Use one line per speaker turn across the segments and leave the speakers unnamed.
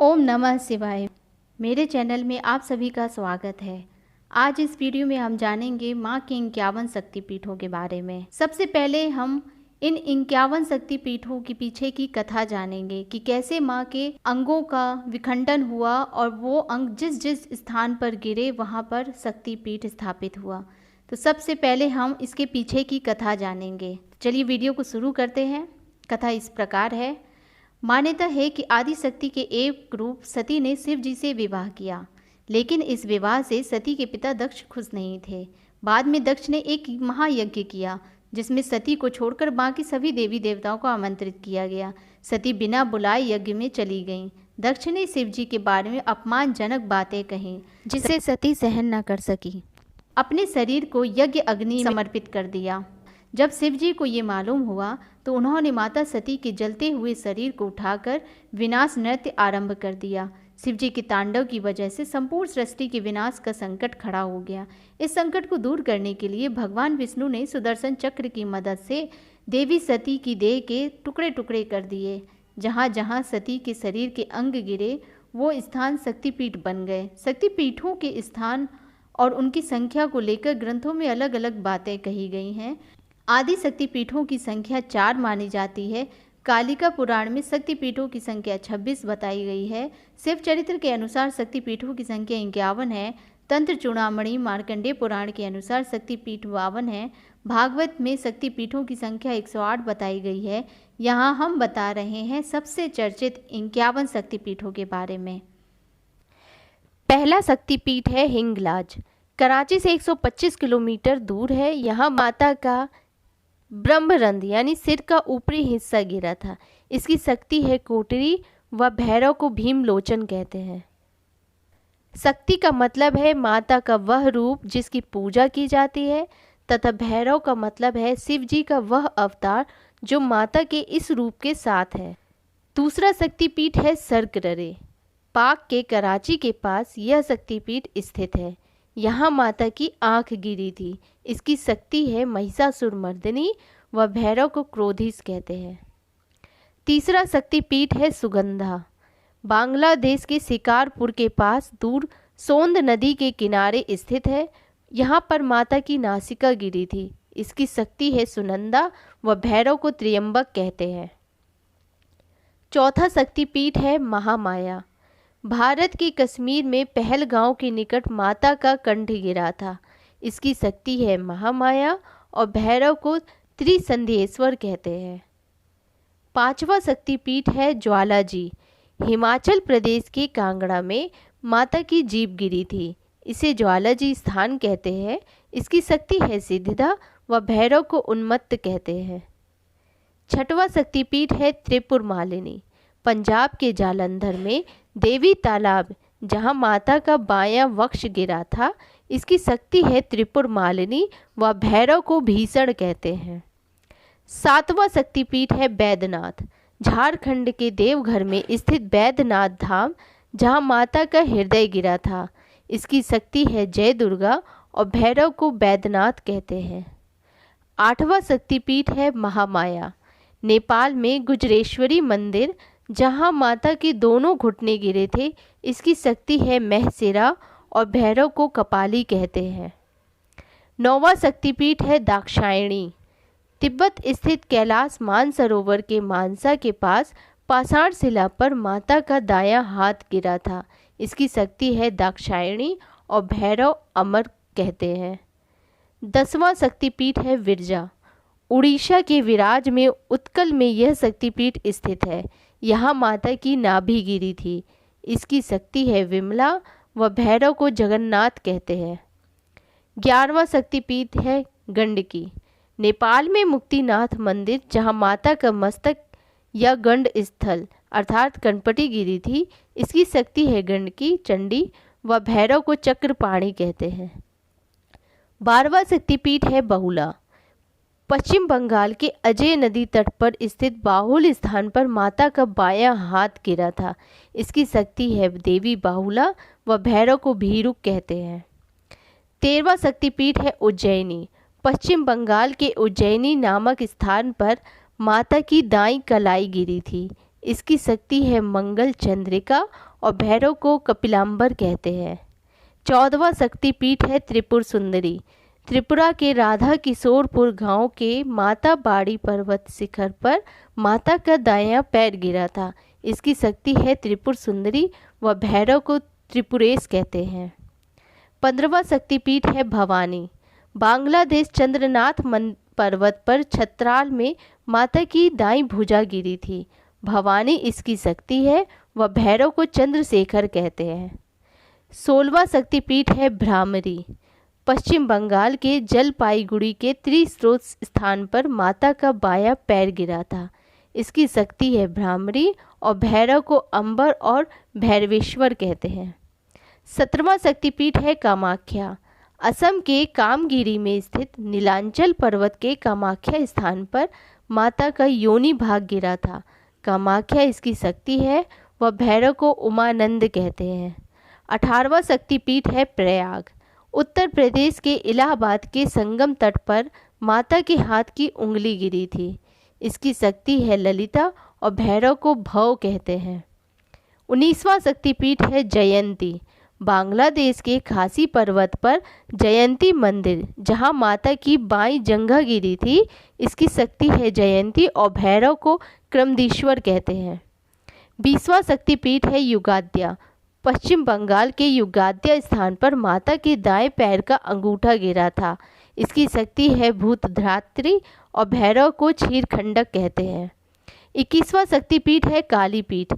ओम नमः शिवाय। मेरे चैनल में आप सभी का स्वागत है। आज इस वीडियो में हम जानेंगे माँ के 51 शक्तिपीठों के बारे में। सबसे पहले हम इन 51 शक्तिपीठों के पीछे की कथा जानेंगे कि कैसे माँ के अंगों का विखंडन हुआ और वो अंग जिस जिस स्थान पर गिरे वहाँ पर शक्तिपीठ स्थापित हुआ। तो सबसे पहले हम इसके पीछे की कथा जानेंगे। चलिए वीडियो को शुरू करते हैं। कथा इस प्रकार है। मान्यता है कि आदि शक्ति के एक रूप सती ने शिव जी से विवाह किया, लेकिन इस विवाह से सती के पिता दक्ष खुश नहीं थे। बाद में दक्ष ने एक महायज्ञ किया जिसमें सती को छोड़कर बाकी सभी देवी देवताओं को आमंत्रित किया गया। सती बिना बुलाए यज्ञ में चली गईं। दक्ष ने शिव जी के बारे में अपमानजनक बातें कहीं जिसे सती सहन न कर सकी। अपने शरीर को यज्ञ अग्नि समर्पित कर दिया। जब शिव जी को ये मालूम हुआ तो उन्होंने माता सती के जलते हुए शरीर को उठाकर विनाश नृत्य आरंभ कर दिया। शिव जी के तांडव की वजह से संपूर्ण सृष्टि के विनाश का संकट खड़ा हो गया। इस संकट को दूर करने के लिए भगवान विष्णु ने सुदर्शन चक्र की मदद से देवी सती की देह के टुकड़े टुकड़े कर दिए। जहाँ जहाँ सती के शरीर के अंग गिरे वो स्थान शक्तिपीठ बन गए। शक्तिपीठों के स्थान और उनकी संख्या को लेकर ग्रंथों में अलग अलग बातें कही गई हैं। आदि शक्तिपीठों की संख्या 4 मानी जाती है। कालिका पुराण में शक्तिपीठों की संख्या 26 बताई गई है। शिव चरित्र के अनुसार शक्तिपीठों की संख्या 51 है। तंत्र चूड़ामणि मार्कंडेय पुराण के अनुसार शक्तिपीठ 52 है। भागवत में शक्तिपीठों की संख्या 108 बताई गई है। यहाँ हम बता रहे हैं सबसे चर्चित 51 शक्तिपीठों के बारे में। पहला शक्तिपीठ है हिंगलाज। कराची से 125 किलोमीटर दूर है। यहाँ माता का ब्रह्मरंध्र यानी सिर का ऊपरी हिस्सा गिरा था। इसकी शक्ति है कोटरी व भैरव को भीमलोचन कहते हैं। शक्ति का मतलब है माता का वह रूप जिसकी पूजा की जाती है, तथा भैरव का मतलब है शिव जी का वह अवतार जो माता के इस रूप के साथ है। दूसरा शक्तिपीठ है सरकररे। पाक के कराची के पास यह शक्तिपीठ स्थित है। यहाँ माता की आंख गिरी थी। इसकी शक्ति है महिषासुर मर्दिनी व भैरव को क्रोधिस कहते हैं। तीसरा शक्तिपीठ है सुगंधा। बांग्लादेश के शिकारपुर के पास दूर सोंद नदी के किनारे स्थित है। यहाँ पर माता की नासिका गिरी थी। इसकी शक्ति है सुनंदा व भैरव को त्र्यंबक कहते हैं। चौथा शक्तिपीठ है महामाया। भारत के कश्मीर में पहलगांव के निकट माता का कंठ गिरा था। इसकी शक्ति है महामाया और भैरव को त्रिसंध्येश्वर कहते हैं। पांचवा शक्तिपीठ है ज्वालाजी। हिमाचल प्रदेश के कांगड़ा में माता की जीभ गिरी थी। इसे ज्वालाजी स्थान कहते हैं। इसकी शक्ति है सिद्धिदा व भैरव को उन्मत्त कहते हैं। छठवां शक्तिपीठ है त्रिपुर मालिनी। पंजाब के जालंधर में देवी तालाब जहाँ माता का बायां वक्ष गिरा था, इसकी शक्ति है त्रिपुर मालिनी व भैरव को भीषण कहते हैं। सातवां शक्तिपीठ है बैद्यनाथ। झारखंड के देवघर में स्थित बैद्यनाथ धाम जहाँ माता का हृदय गिरा था। इसकी शक्ति है जय दुर्गा और भैरव को बैद्यनाथ कहते हैं। आठवां शक्तिपीठ है महामाया। नेपाल में गुजरेश्वरी मंदिर जहाँ माता के दोनों घुटने गिरे थे, इसकी शक्ति है महसेरा और भैरव को कपाली कहते हैं। नौवां शक्तिपीठ है दाक्षायणी। तिब्बत स्थित कैलाश मानसरोवर के मानसा के पास पाषाण शिला पर माता का दायां हाथ गिरा था। इसकी शक्ति है दाक्षायणी और भैरव अमर कहते हैं। 10वां शक्तिपीठ है विरजा। उड़ीसा के विराज में उत्कल में यह शक्तिपीठ स्थित है। यहाँ माता की नाभि गिरी थी। इसकी शक्ति है विमला व भैरव को जगन्नाथ कहते हैं। 11वां शक्तिपीठ है गंडकी। नेपाल में मुक्तिनाथ मंदिर जहाँ माता का मस्तक या गंड स्थल अर्थात कनपटी गिरी थी, इसकी शक्ति है गंडकी चंडी व भैरव को चक्रपाणी कहते हैं। 12वां शक्तिपीठ है बहुला। पश्चिम बंगाल के अजय नदी तट पर स्थित बाहुल स्थान पर माता का बायां हाथ गिरा था। इसकी शक्ति है देवी बाहुला व भैरव को भीरुक कहते हैं। 13वां शक्तिपीठ है उज्जैनी। पश्चिम बंगाल के उज्जैनी नामक स्थान पर माता की दाईं कलाई गिरी थी। इसकी शक्ति है मंगल चंद्रिका और भैरव को कपिलांबर कहते हैं। 14वां शक्तिपीठ है त्रिपुर सुंदरी। त्रिपुरा के राधा किशोरपुर गांव के माता बाड़ी पर्वत शिखर पर माता का दायां पैर गिरा था। इसकी शक्ति है त्रिपुर सुंदरी व भैरव को त्रिपुरेश कहते हैं। 15वां शक्तिपीठ है भवानी। बांग्लादेश चंद्रनाथ पर्वत पर छत्राल में माता की दाईं भुजा गिरी थी। भवानी इसकी शक्ति है व भैरव को चंद्रशेखर कहते हैं। 16वां शक्तिपीठ है भ्रामरी। पश्चिम बंगाल के जलपाईगुड़ी के त्रिस्रोत स्थान पर माता का बायां पैर गिरा था। इसकी शक्ति है भ्रामरी और भैरव को अंबर और भैरवेश्वर कहते हैं। 17वां शक्तिपीठ है कामाख्या। असम के कामगिरी में स्थित नीलांचल पर्वत के कामाख्या स्थान पर माता का योनि भाग गिरा था। कामाख्या इसकी शक्ति है व भैरव को उमानंद कहते हैं। 18वां शक्तिपीठ है प्रयाग। उत्तर प्रदेश के इलाहाबाद के संगम तट पर माता के हाथ की उंगली गिरी थी। इसकी शक्ति है ललिता और भैरव को भव कहते हैं। 19वां शक्तिपीठ है जयंती। बांग्लादेश के खासी पर्वत पर जयंती मंदिर, जहां माता की बाईं जंघा गिरी थी, इसकी शक्ति है जयंती और भैरव को क्रमदीश्वर कहते हैं। 20वां शक्तिपीठ है युगाद्या। पश्चिम बंगाल के युगाद्या स्थान पर माता के दाएं पैर का अंगूठा गिरा था। इसकी शक्ति है भूतधात्री और भैरव को क्षीरखंडक कहते हैं। 21वां शक्तिपीठ है कालीपीठ।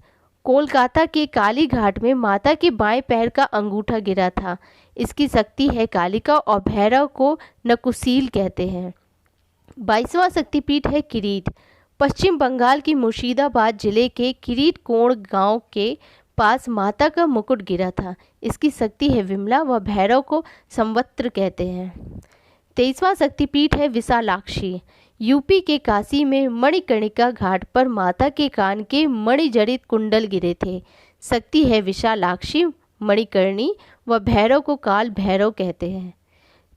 कोलकाता के काली घाट में माता के बाएं पैर का अंगूठा गिरा था। इसकी शक्ति है कालिका और भैरव को नकुशील कहते हैं। 22वां शक्तिपीठ है किरीट। पश्चिम बंगाल की मुर्शिदाबाद जिले के किरीट कोण गांव के पास माता का मुकुट गिरा था। इसकी शक्ति है विमला व भैरव को संवत्त्र कहते हैं। 23वां शक्तिपीठ है विशालाक्षी। यूपी के काशी में मणिकर्णिका घाट पर माता के कान के मणिजड़ित कुंडल गिरे थे। शक्ति है विशालाक्षी मणिकर्णी व भैरव को काल भैरव कहते हैं।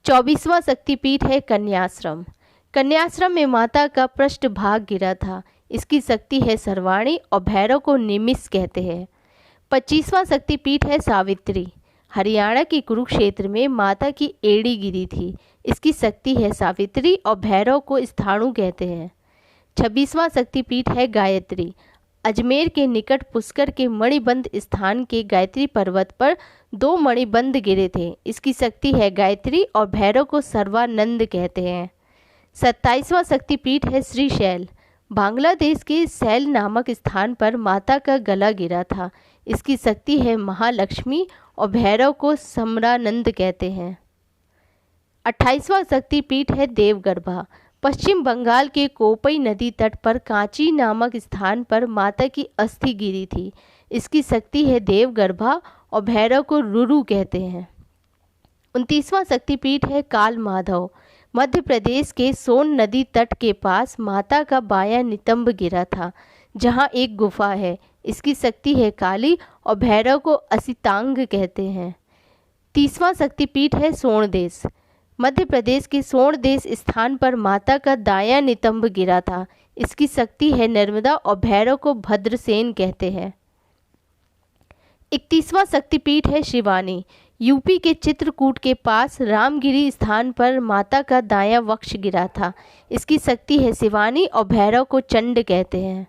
24वां शक्तिपीठ है कन्याश्रम। कन्याश्रम में माता का पृष्ठभाग गिरा था। इसकी शक्ति है सर्वाणी और भैरव को निमिष कहते हैं। 25वां शक्तिपीठ है सावित्री। हरियाणा के कुरुक्षेत्र में माता की एड़ी गिरी थी। इसकी शक्ति है सावित्री और भैरव को स्थाणु कहते हैं। 26वां शक्तिपीठ है गायत्री। अजमेर के निकट पुष्कर के मणिबंध स्थान के गायत्री पर्वत पर 2 मणिबंध गिरे थे। इसकी शक्ति है गायत्री और भैरव को सर्वानंद कहते हैं। 27वां शक्तिपीठ है श्रीशैल। बांग्लादेश के सैल नामक स्थान पर माता का गला गिरा था। इसकी शक्ति है महालक्ष्मी और भैरव को समरानंद कहते हैं। 28वां शक्तिपीठ है देवगर्भा। पश्चिम बंगाल के कोपई नदी तट पर कांची नामक स्थान पर माता की अस्थि गिरी थी। इसकी शक्ति है देवगर्भा और भैरव को रुरु कहते हैं। 29वां शक्तिपीठ है काल माधव। मध्य प्रदेश के सोन नदी तट के पास माता का बायां नितंब गिरा था, जहां एक गुफा है। इसकी शक्ति है काली और भैरव को असितांग कहते हैं। 30वां शक्तिपीठ है सोणदेश। मध्य प्रदेश के सोणदेश स्थान पर माता का दायां नितंब गिरा था। इसकी शक्ति है नर्मदा और भैरव को भद्रसेन कहते हैं। 31वां शक्तिपीठ है शिवानी। यूपी के चित्रकूट के पास रामगिरी स्थान पर माता का दायां वक्ष गिरा था। इसकी शक्ति है शिवानी और भैरव को चंड कहते हैं।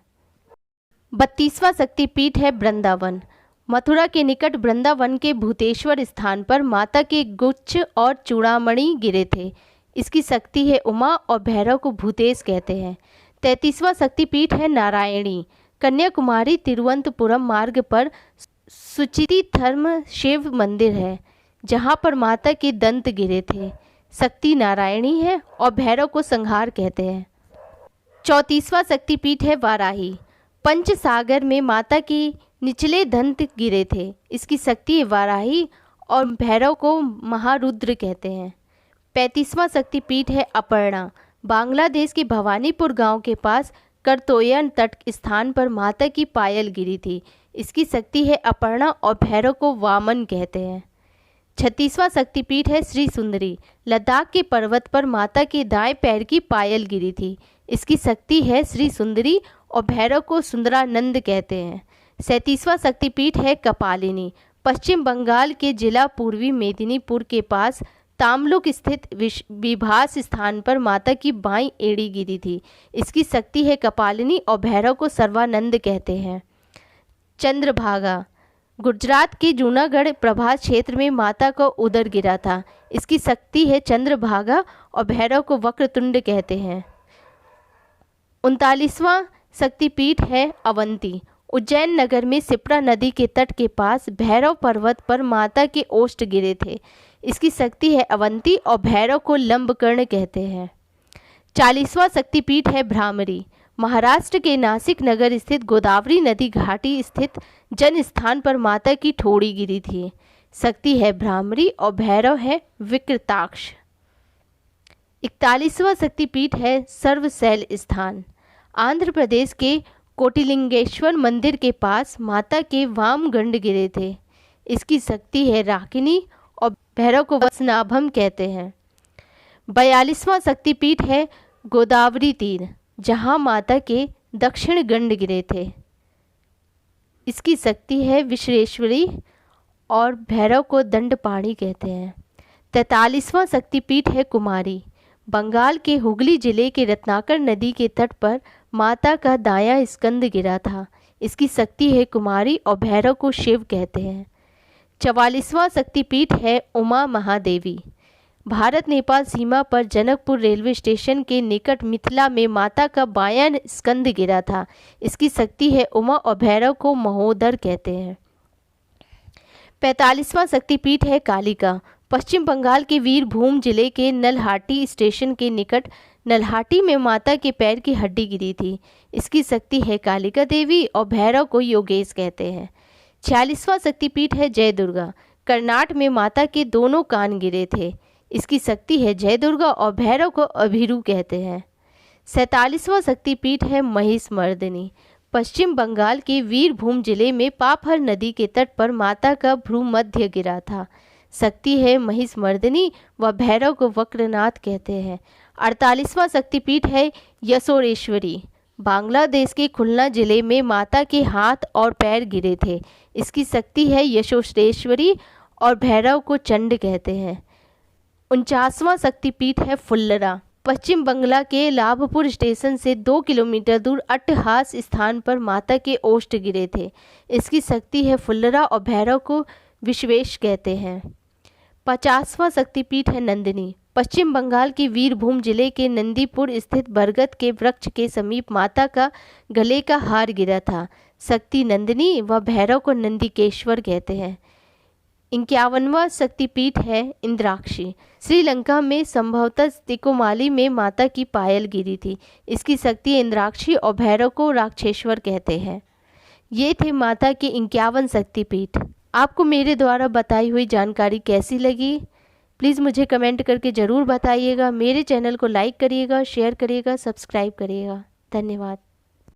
32वां शक्तिपीठ है वृंदावन। मथुरा के निकट वृंदावन के भूतेश्वर स्थान पर माता के गुच्छ और चूड़ामणि गिरे थे। इसकी शक्ति है उमा और भैरव को भूतेश कहते हैं। 33वां शक्तिपीठ है नारायणी। कन्याकुमारी तिरुवनंतपुरम मार्ग पर सुचितिथर्म शिव मंदिर है, जहां पर माता के दंत गिरे थे। शक्ति नारायणी है और भैरव को संहार कहते हैं। 34वां शक्तिपीठ है वाराही। पंचसागर में माता के निचले दंत गिरे थे। इसकी शक्ति है वाराही और भैरव को महारुद्र कहते हैं। 35वां शक्तिपीठ है अपर्णा। बांग्लादेश के भवानीपुर गांव के पास करतोयन तट स्थान पर माता की पायल गिरी थी। इसकी शक्ति है अपर्णा और भैरव को वामन कहते हैं। 36वां शक्तिपीठ है श्री सुंदरी। लद्दाख के पर्वत पर माता के दाएं पैर की पायल गिरी थी। इसकी शक्ति है श्री सुंदरी और भैरव को सुंदरानंद कहते हैं। 37वां शक्तिपीठ है कपालिनी। पश्चिम बंगाल के जिला पूर्वी मेदिनीपुर के पास तामलुक स्थित विभास स्थान पर माता की बाईं एड़ी गिरी थी। इसकी शक्ति है कपालिनी और भैरव को सर्वानंद कहते हैं। चंद्रभागा। गुजरात के जूनागढ़ प्रभास क्षेत्र में माता का उदर गिरा था। इसकी शक्ति है चंद्रभागा और भैरव को वक्रतुंड कहते हैं। 39वां शक्तिपीठ है अवंती। उज्जैन नगर में सिप्रा नदी के तट के पास भैरव पर्वत पर माता के ओष्ठ गिरे थे। इसकी शक्ति है अवंती और भैरव को लंबकर्ण कहते हैं। 40वां शक्तिपीठ है भ्रामरी। महाराष्ट्र के नासिक नगर स्थित गोदावरी नदी घाटी स्थित जन स्थान पर माता की ठोड़ी गिरी थी। शक्ति है भ्रामरी और भैरव है विकृताक्ष। 41वां शक्तिपीठ है सर्वशैल स्थान। आंध्र प्रदेश के कोटिलिंगेश्वर मंदिर के पास माता के वाम गंड गिरे थे। इसकी शक्ति है राकिनी और भैरव को वसनाभम कहते हैं। 42वां शक्तिपीठ है गोदावरी तीर, जहां माता के दक्षिण गंड गिरे थे। इसकी शक्ति है विश्वेश्वरी और भैरव को दंडपाणी कहते हैं। 43वां शक्तिपीठ है कुमारी। बंगाल के हुगली जिले के रत्नाकर नदी के तट पर माता का दायां स्कंद गिरा था। इसकी शक्ति है कुमारी और भैरव को शिव कहते हैं। 44वां शक्तिपीठ है उमा महादेवी। भारत नेपाल सीमा पर जनकपुर रेलवे स्टेशन के निकट मिथिला में माता का बायां स्कंद गिरा था। इसकी शक्ति है उमा और भैरव को महोदर कहते हैं। 45वां शक्तिपीठ है कालिका। पश्चिम बंगाल के वीरभूम जिले के नलहाटी स्टेशन के निकट नलहाटी में माता के पैर की हड्डी गिरी थी। इसकी शक्ति है कालिका देवी और भैरव को योगेश कहते हैं। 46वां शक्तिपीठ है जय दुर्गा। कर्नाटक में माता के दोनों कान गिरे थे। इसकी शक्ति है जय दुर्गा और भैरव को अभिरू कहते हैं। 47वां शक्तिपीठ है महिषमर्दिनी। पश्चिम बंगाल के वीरभूम जिले में पापहर नदी के तट पर माता का भ्रूमध्य गिरा था। शक्ति है महिषमर्दिनी व भैरव को वक्रनाथ कहते हैं। 48वां शक्तिपीठ है यशोरेश्वरी। बांग्लादेश के खुलना जिले में माता के हाथ और पैर गिरे थे। इसकी शक्ति है यशोरेश्वरी और भैरव को चंड कहते हैं। 49वां शक्तिपीठ है फुल्लरा। पश्चिम बंगला के लाभपुर स्टेशन से 2 किलोमीटर दूर अट्टहास स्थान पर माता के ओष्ठ गिरे थे। इसकी शक्ति है फुल्लरा और भैरव को विश्वेश कहते हैं। 50वां शक्तिपीठ है नंदिनी। पश्चिम बंगाल के वीरभूम जिले के नंदीपुर स्थित बरगद के वृक्ष के समीप माता का गले का हार गिरा था। शक्ति नंदिनी व भैरव को नंदिकेश्वर कहते हैं। 51वां शक्तिपीठ है इंद्राक्षी। श्रीलंका में संभवतः तिकोमाली में माता की पायल गिरी थी। इसकी शक्ति इंद्राक्षी और भैरव को राक्षेश्वर कहते हैं। ये थे माता के 51 शक्तिपीठ। आपको मेरे द्वारा बताई हुई जानकारी कैसी लगी? प्लीज़ मुझे कमेंट करके ज़रूर बताइएगा। मेरे चैनल को लाइक करिएगा, शेयर करिएगा, सब्सक्राइब करिएगा। धन्यवाद।